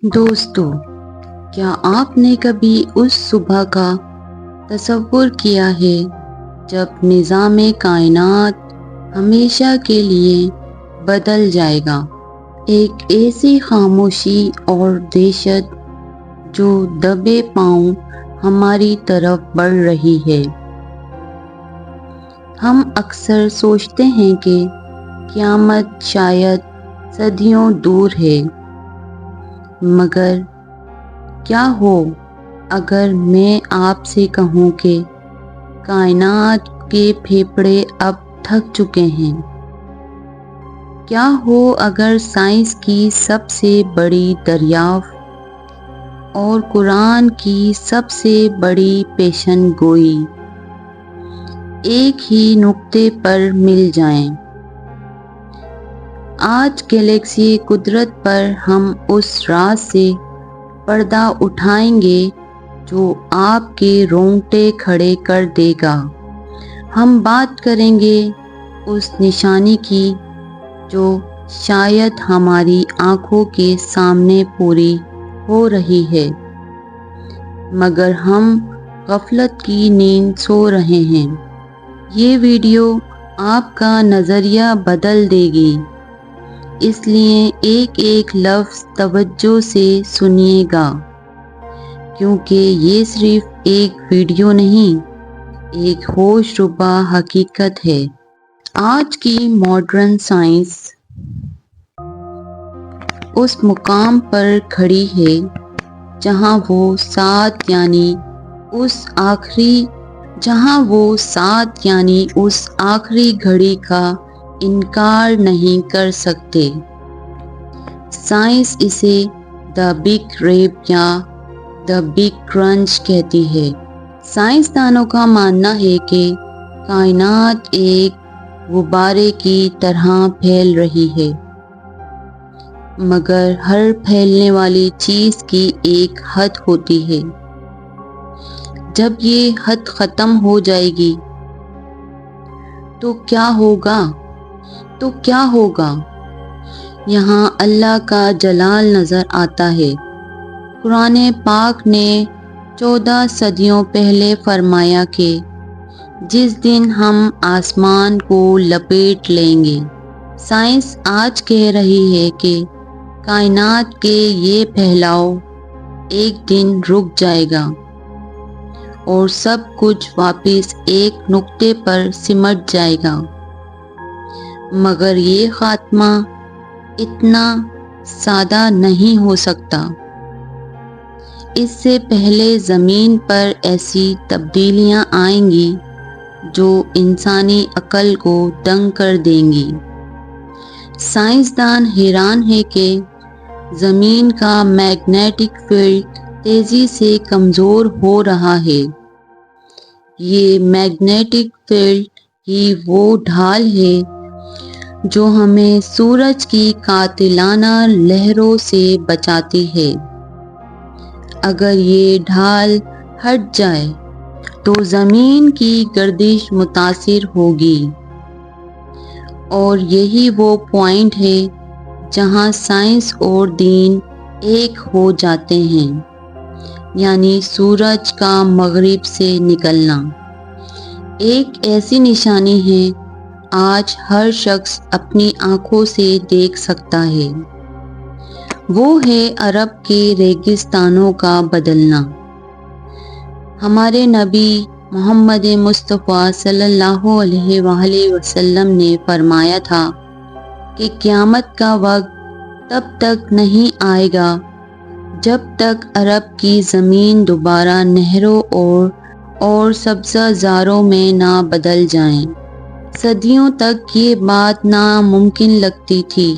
دوستو، کیا آپ نے کبھی اس صبح کا تصور کیا ہے جب نظام کائنات ہمیشہ کے لیے بدل جائے گا؟ ایک ایسی خاموشی اور دہشت جو دبے پاؤں ہماری طرف بڑھ رہی ہے۔ ہم اکثر سوچتے ہیں کہ قیامت شاید صدیوں دور ہے، مگر کیا ہو اگر میں آپ سے کہوں کہ کائنات کے پھیپھڑے اب تھک چکے ہیں؟ کیا ہو اگر سائنس کی سب سے بڑی دریافت اور قرآن کی سب سے بڑی پیشن گوئی ایک ہی نقطے پر مل جائیں؟ آج گلیکسی قدرت پر ہم اس راز سے پردہ اٹھائیں گے جو آپ کے رونگٹے کھڑے کر دے گا۔ ہم بات کریں گے اس نشانی کی جو شاید ہماری آنکھوں کے سامنے پوری ہو رہی ہے، مگر ہم غفلت کی نیند سو رہے ہیں۔ یہ ویڈیو آپ کا نظریہ بدل دے گی، اس لیے ایک ایک لفظ توجہ سے سنیے گا، کیونکہ یہ صرف ایک ویڈیو نہیں، ایک ہوش ربا حقیقت ہے۔ آج کی ماڈرن سائنس اس مقام پر کھڑی ہے جہاں وہ سات یعنی اس آخری گھڑی کا انکار نہیں کر سکتے۔ سائنس اسے دی بگ ریپ یا دی بگ کرنچ کہتی ہے۔ سائنسدانوں کا ماننا ہے کہ کائنات ایک غبارے کی طرح پھیل رہی ہے، مگر ہر پھیلنے والی چیز کی ایک حد ہوتی ہے۔ جب یہ حد ختم ہو جائے گی تو کیا ہوگا؟ یہاں اللہ کا جلال نظر آتا ہے۔ قرآن پاک نے 14 صدیوں پہلے فرمایا کہ جس دن ہم آسمان کو لپیٹ لیں گے۔ سائنس آج کہہ رہی ہے کہ کائنات کے یہ پھیلاؤ ایک دن رک جائے گا اور سب کچھ واپس ایک نقطے پر سمٹ جائے گا، مگر یہ خاتمہ اتنا سادہ نہیں ہو سکتا۔ اس سے پہلے زمین پر ایسی تبدیلیاں آئیں گی جو انسانی عقل کو دنگ کر دیں گی۔ سائنسدان حیران ہے کہ زمین کا میگنیٹک فیلڈ تیزی سے کمزور ہو رہا ہے۔ یہ میگنیٹک فیلڈ ہی وہ ڈھال ہے جو ہمیں سورج کی قاتلانہ لہروں سے بچاتی ہے۔ اگر یہ ڈھال ہٹ جائے تو زمین کی گردش متاثر ہوگی، اور یہی وہ پوائنٹ ہے جہاں سائنس اور دین ایک ہو جاتے ہیں، یعنی سورج کا مغرب سے نکلنا۔ ایک ایسی نشانی ہے آج ہر شخص اپنی آنکھوں سے دیکھ سکتا ہے، وہ ہے عرب کے ریگستانوں کا بدلنا۔ ہمارے نبی محمد مصطفیٰ صلی اللہ علیہ وآلہ وسلم نے فرمایا تھا کہ قیامت کا وقت تب تک نہیں آئے گا جب تک عرب کی زمین دوبارہ نہروں اور سبزہ زاروں میں نہ بدل جائیں۔ صدیوں تک یہ بات ناممکن لگتی تھی،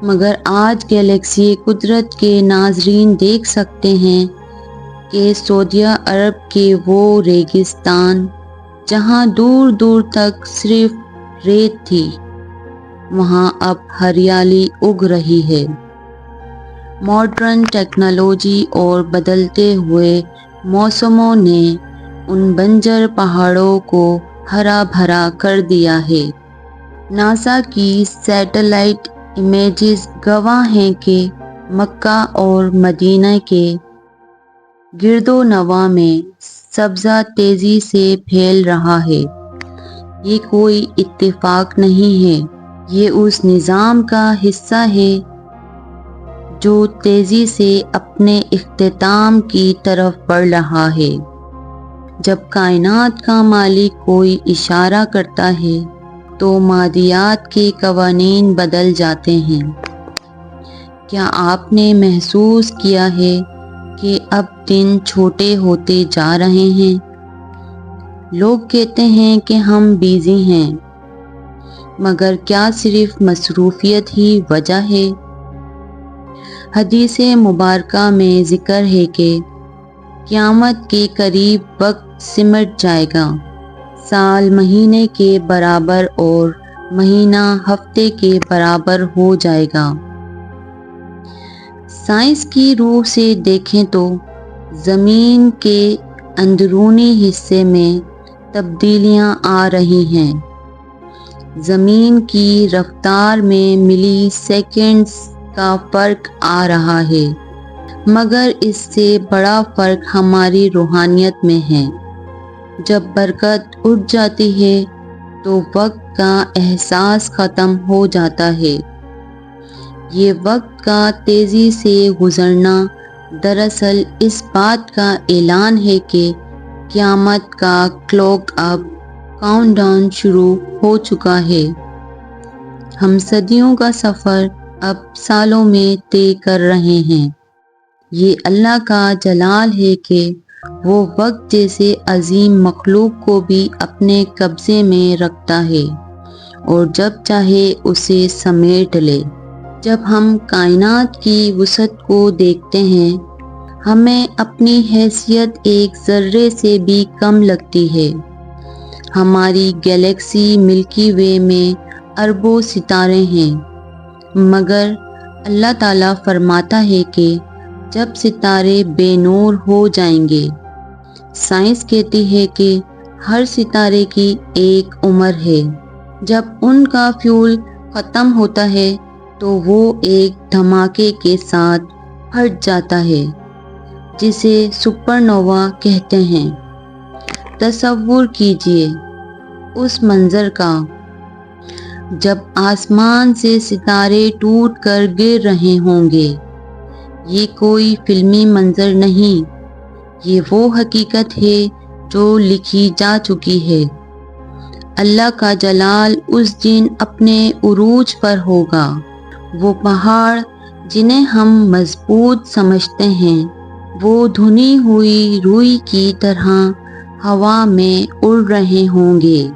مگر آج گلیکسی قدرت کے ناظرین دیکھ سکتے ہیں کہ سعودی عرب کے وہ ریگستان جہاں دور دور تک صرف ریت تھی، وہاں اب ہریالی اگ رہی ہے۔ ماڈرن ٹیکنالوجی اور بدلتے ہوئے موسموں نے ان بنجر پہاڑوں کو ہرا بھرا کر دیا ہے۔ ناسا کی سیٹلائٹ امیجز گواہ ہیں کہ مکہ اور مدینہ کے گرد و نواح میں سبزہ تیزی سے پھیل رہا ہے۔ یہ کوئی اتفاق نہیں ہے، یہ اس نظام کا حصہ ہے جو تیزی سے اپنے اختتام کی طرف بڑھ رہا ہے۔ جب کائنات کا مالک کوئی اشارہ کرتا ہے تو مادیات کے قوانین بدل جاتے ہیں۔ کیا آپ نے محسوس کیا ہے کہ اب دن چھوٹے ہوتے جا رہے ہیں؟ لوگ کہتے ہیں کہ ہم بیزی ہیں، مگر کیا صرف مصروفیت ہی وجہ ہے؟ حدیث مبارکہ میں ذکر ہے کہ قیامت کے قریب وقت سمٹ جائے گا، سال مہینے کے برابر اور مہینہ ہفتے کے برابر ہو جائے گا۔ سائنس کی روح سے دیکھیں تو زمین کے اندرونی حصے میں تبدیلیاں آ رہی ہیں۔ زمین کی رفتار میں ملی سیکنڈز کا فرق آ رہا ہے، مگر اس سے بڑا فرق ہماری روحانیت میں ہے۔ جب برکت اٹھ جاتی ہے تو وقت کا احساس ختم ہو جاتا ہے۔ یہ وقت کا تیزی سے گزرنا دراصل اس بات کا اعلان ہے کہ قیامت کا کلاک اب کاؤنٹ ڈاؤن شروع ہو چکا ہے۔ ہم صدیوں کا سفر اب سالوں میں طے کر رہے ہیں۔ یہ اللہ کا جلال ہے کہ وہ وقت جیسے عظیم مخلوق کو بھی اپنے قبضے میں رکھتا ہے اور جب چاہے اسے سمیٹ لے۔ جب ہم کائنات کی وسعت کو دیکھتے ہیں، ہمیں اپنی حیثیت ایک ذرے سے بھی کم لگتی ہے۔ ہماری گیلیکسی ملکی وے میں اربوں ستارے ہیں، مگر اللہ تعالیٰ فرماتا ہے کہ جب ستارے بے نور ہو جائیں گے، سائنس کہتی ہے کہ ہر ستارے کی ایک عمر ہے۔ جب ان کا فیول ختم ہوتا ہے تو وہ ایک دھماکے کے ساتھ پھٹ جاتا ہے، جسے سپر نووا کہتے ہیں۔ تصور کیجئے اس منظر کا، جب آسمان سے ستارے ٹوٹ کر گر رہے ہوں گے۔ یہ کوئی فلمی منظر نہیں، یہ وہ حقیقت ہے جو لکھی جا چکی ہے۔ اللہ کا جلال اس دن اپنے عروج پر ہوگا۔ وہ پہاڑ جنہیں ہم مضبوط سمجھتے ہیں، وہ دھنی ہوئی روئی کی طرح ہوا میں اڑ رہے ہوں گے۔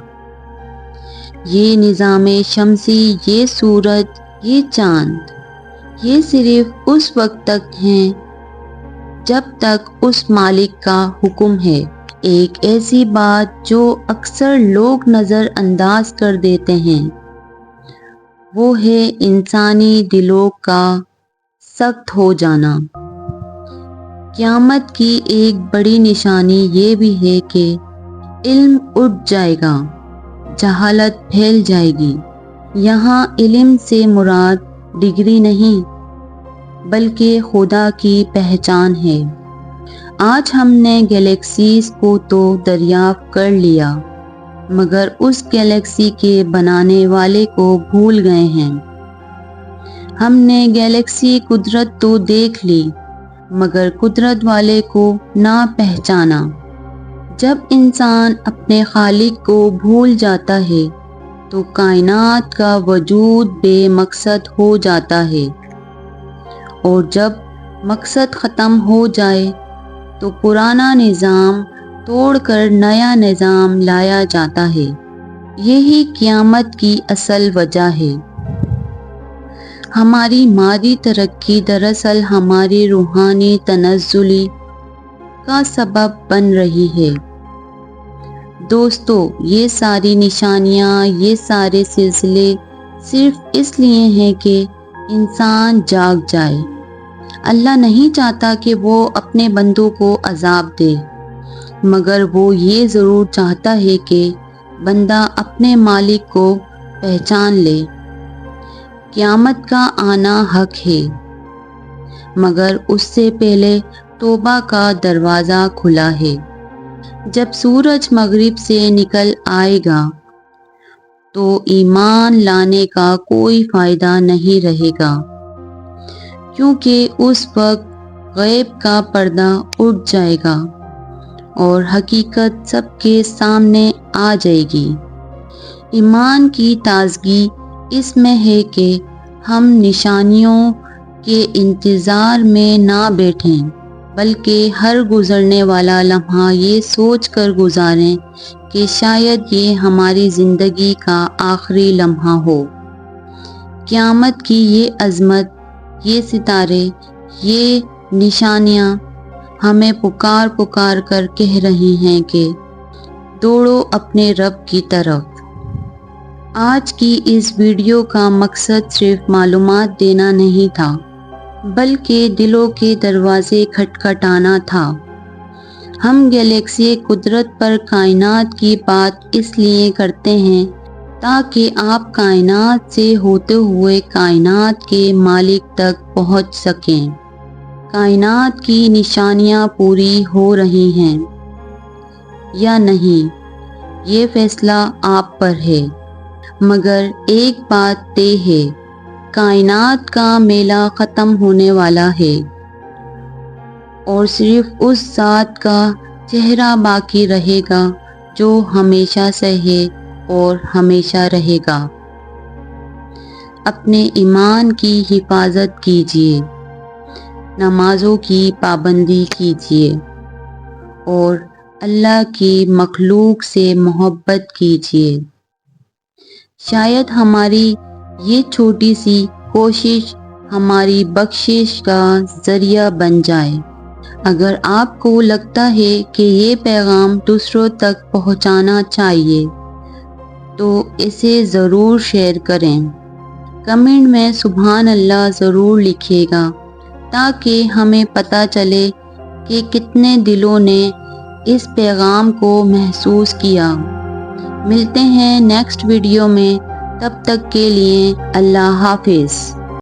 یہ نظام شمسی، یہ سورج، یہ چاند، یہ صرف اس وقت تک ہیں جب تک اس مالک کا حکم ہے۔ ایک ایسی بات جو اکثر لوگ نظر انداز کر دیتے ہیں، وہ ہے انسانی دلوں کا سخت ہو جانا۔ قیامت کی ایک بڑی نشانی یہ بھی ہے کہ علم اٹھ جائے گا، جہالت پھیل جائے گی۔ یہاں علم سے مراد ڈگری نہیں، بلکہ خدا کی پہچان ہے۔ آج ہم نے گیلیکسیز کو تو دریافت کر لیا، مگر اس گیلیکسی کے بنانے والے کو بھول گئے ہیں۔ ہم نے گیلیکسی قدرت تو دیکھ لی، مگر قدرت والے کو نہ پہچانا۔ جب انسان اپنے خالق کو بھول جاتا ہے تو کائنات کا وجود بے مقصد ہو جاتا ہے، اور جب مقصد ختم ہو جائے تو پرانا نظام توڑ کر نیا نظام لایا جاتا ہے۔ یہی قیامت کی اصل وجہ ہے۔ ہماری مادی ترقی دراصل ہماری روحانی تنزلی کا سبب بن رہی ہے۔ دوستو، یہ ساری نشانیاں، یہ سارے سلسلے صرف اس لیے ہیں کہ انسان جاگ جائے۔ اللہ نہیں چاہتا کہ وہ اپنے بندوں کو عذاب دے، مگر وہ یہ ضرور چاہتا ہے کہ بندہ اپنے مالک کو پہچان لے۔ قیامت کا آنا حق ہے۔ مگر اس سے پہلے توبہ کا دروازہ کھلا ہے۔ جب سورج مغرب سے نکل آئے گا تو ایمان لانے کا کوئی فائدہ نہیں رہے گا، کیونکہ اس وقت غیب کا پردہ اٹھ جائے گا اور حقیقت سب کے سامنے آ جائے گی۔ ایمان کی تازگی اس میں ہے کہ ہم نشانیوں کے انتظار میں نہ بیٹھیں، بلکہ ہر گزرنے والا لمحہ یہ سوچ کر گزاریں کہ شاید یہ ہماری زندگی کا آخری لمحہ ہو۔ قیامت کی یہ عظمت، یہ ستارے، یہ نشانیاں ہمیں پکار پکار کر کہہ رہی ہیں کہ دوڑو اپنے رب کی طرف۔ آج کی اس ویڈیو کا مقصد صرف معلومات دینا نہیں تھا، بلکہ دلوں کے دروازے کھٹکھٹانا تھا۔ ہم گیلیکسی قدرت پر کائنات کی بات اس لیے کرتے ہیں تاکہ آپ کائنات سے ہوتے ہوئے کائنات کے مالک تک پہنچ سکیں۔ کائنات کی نشانیاں پوری ہو رہی ہیں یا نہیں، یہ فیصلہ آپ پر ہے، مگر ایک بات طے ہے، کائنات کا میلہ ختم ہونے والا ہے اور صرف اس ذات کا چہرہ باقی رہے گا جو ہمیشہ سے ہے اور ہمیشہ رہے گا۔ اپنے ایمان کی حفاظت کیجیے، نمازوں کی پابندی کیجیے اور اللہ کی مخلوق سے محبت کیجیے۔ شاید ہماری یہ چھوٹی سی کوشش ہماری بخشش کا ذریعہ بن جائے۔ اگر آپ کو لگتا ہے کہ یہ پیغام دوسروں تک پہنچانا چاہیے تو اسے ضرور شیئر کریں۔ کمنٹ میں سبحان اللہ ضرور لکھیے گا تاکہ ہمیں پتہ چلے کہ کتنے دلوں نے اس پیغام کو محسوس کیا۔ ملتے ہیں نیکسٹ ویڈیو میں، تب تک کے لیے اللہ حافظ۔